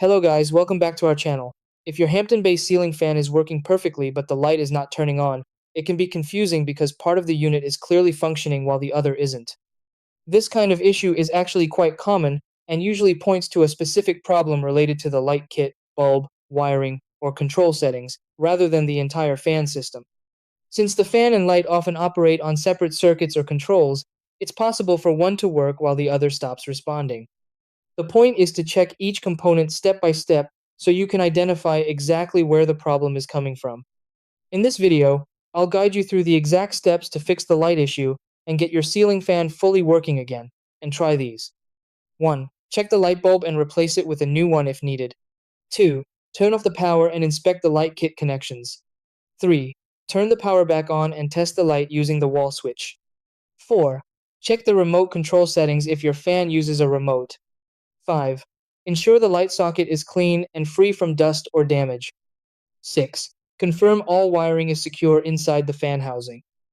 Hello guys, welcome back to our channel. If your Hampton-based ceiling fan is working perfectly but the light is not turning on, it can be confusing because part of the unit is clearly functioning while the other isn't. This kind of issue is actually quite common and usually points to a specific problem related to the light kit, bulb, wiring, or control settings, rather than the entire fan system. Since the fan and light often operate on separate circuits or controls, it's possible for one to work while the other stops responding. The point is to check each component step by step so you can identify exactly where the problem is coming from. In this video, I'll guide you through the exact steps to fix the light issue and get your ceiling fan fully working again, and try these. 1. Check the light bulb and replace it with a new one if needed. 2. Turn off the power and inspect the light kit connections. 3. Turn the power back on and test the light using the wall switch. 4. Check the remote control settings if your fan uses a remote. 5. Ensure the light socket is clean and free from dust or damage. 6. Confirm all wiring is secure inside the fan housing.